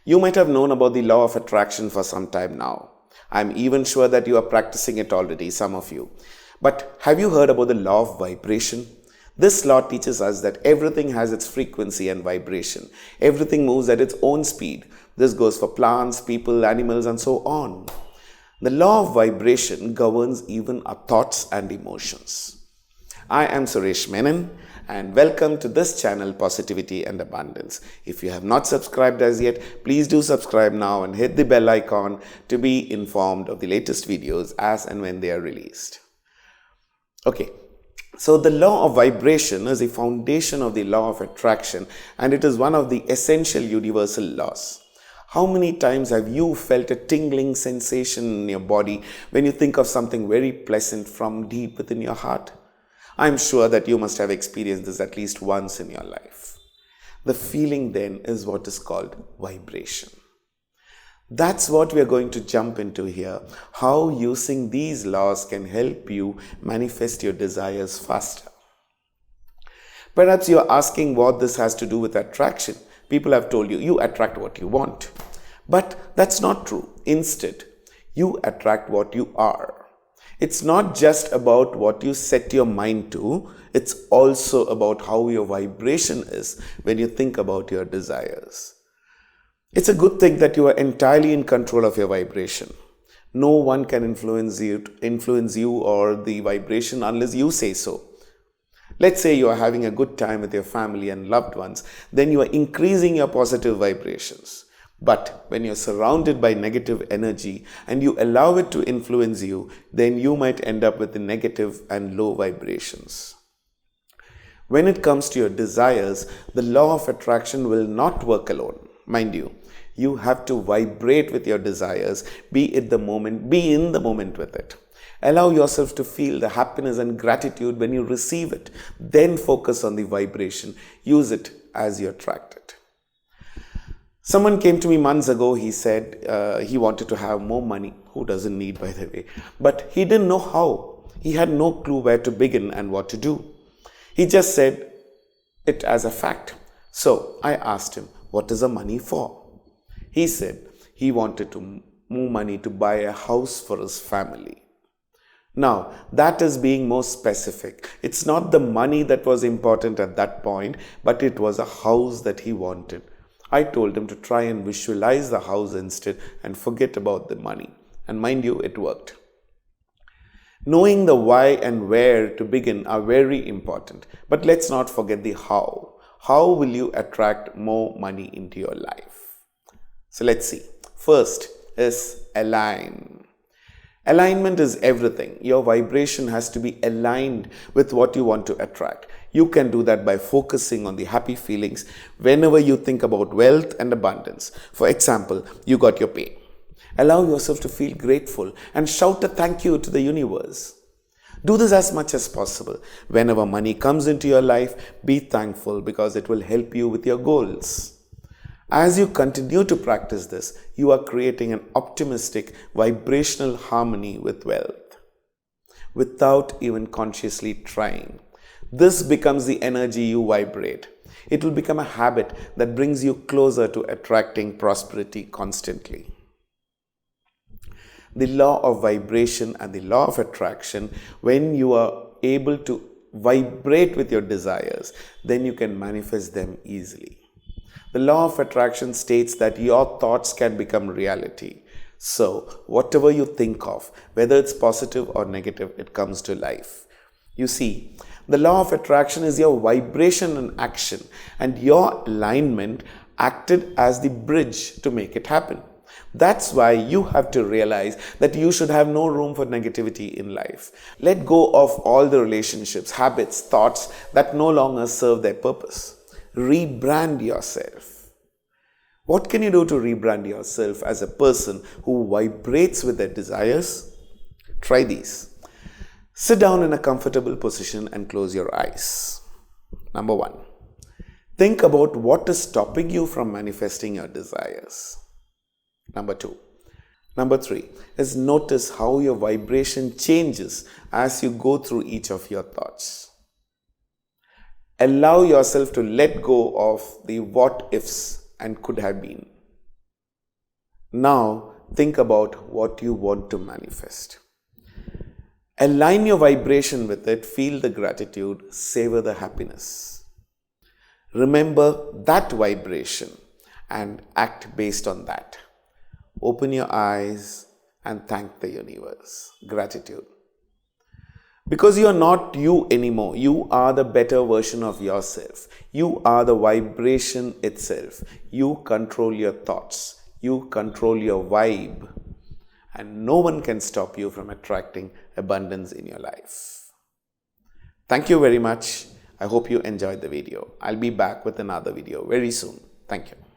You might have known about the law of attraction for some time now. I'm even sure that you are practicing it already, some of you. But have you heard about the law of vibration? This law teaches us that everything has its frequency and vibration. Everything moves at its own speed. This goes for plants, people, animals, and so on. The law of vibration governs even our thoughts and emotions. I am Suresh Menon, and welcome to this channel, Positivity and Abundance. If you have not subscribed as yet, please do subscribe now and hit the bell icon to be informed of the latest videos as and when they are released. Okay, so the law of vibration is the foundation of the law of attraction, and it is one of the essential universal laws. How many times have you felt a tingling sensation in your body when you think of something very pleasant from deep within your heart? I'm sure that you must have experienced this at least once in your life. The feeling then is what is called vibration. That's what we are going to jump into here, how using these laws can help you manifest your desires faster. Perhaps you are asking what this has to do with attraction. People have told you, you attract what you want. But that's not true. Instead, you attract what you are. It's not just about what you set your mind to, it's also about how your vibration is when you think about your desires. It's a good thing that you are entirely in control of your vibration. No one can influence you or the vibration unless you say so. Let's say you are having a good time with your family and loved ones, then you are increasing your positive vibrations. But when you're surrounded by negative energy and you allow it to influence you, then you might end up with the negative and low vibrations. When it comes to your desires, the law of attraction will not work alone. Mind you, you have to vibrate with your desires, be in the moment with it. Allow yourself to feel the happiness and gratitude when you receive it. Then focus on the vibration. Use it as you attract it. Someone came to me months ago. He said he wanted to have more money. Who doesn't need, by the way? But he didn't know how. He had no clue where to begin and what to do. He just said it as a fact. So I asked him, what is the money for? He said he wanted more money to buy a house for his family. Now, that is being more specific. It's not the money that was important at that point, but it was a house that he wanted. I told him to try and visualize the house instead and forget about the money. And mind you, it worked. Knowing the why and where to begin are very important. But let's not forget the how. How will you attract more money into your life? So let's see. First is align. Alignment is everything. Your vibration has to be aligned with what you want to attract. You can do that by focusing on the happy feelings whenever you think about wealth and abundance. For example, you got your pay. Allow yourself to feel grateful and shout a thank you to the universe. Do this as much as possible. Whenever money comes into your life, be thankful because it will help you with your goals. As you continue to practice this, you are creating an optimistic, vibrational harmony with wealth without even consciously trying. This becomes the energy you vibrate. It will become a habit that brings you closer to attracting prosperity constantly. The law of vibration and the law of attraction, when you are able to vibrate with your desires, then you can manifest them easily. The law of attraction states that your thoughts can become reality. So, whatever you think of, whether it's positive or negative, it comes to life. You see, the law of attraction is your vibration in action, and your alignment acted as the bridge to make it happen. That's why you have to realize that you should have no room for negativity in life. Let go of all the relationships, habits, thoughts that no longer serve their purpose. Rebrand yourself. What can you do to rebrand yourself as a person who vibrates with their desires? Try these. Sit down in a comfortable position and close your eyes. Number 1. Think about what is stopping you from manifesting your desires. Number 2. Number 3 is notice how your vibration changes as you go through each of your thoughts. Allow yourself to let go of the what ifs and could have been. Now think about what you want to manifest. Align your vibration with it, feel the gratitude, savor the happiness. Remember that vibration and act based on that. Open your eyes and thank the universe. Gratitude. Because you are not you anymore. You are the better version of yourself. You are the vibration itself. You control your thoughts. You control your vibe. And no one can stop you from attracting abundance in your life. Thank you very much. I hope you enjoyed the video. I'll be back with another video very soon. Thank you.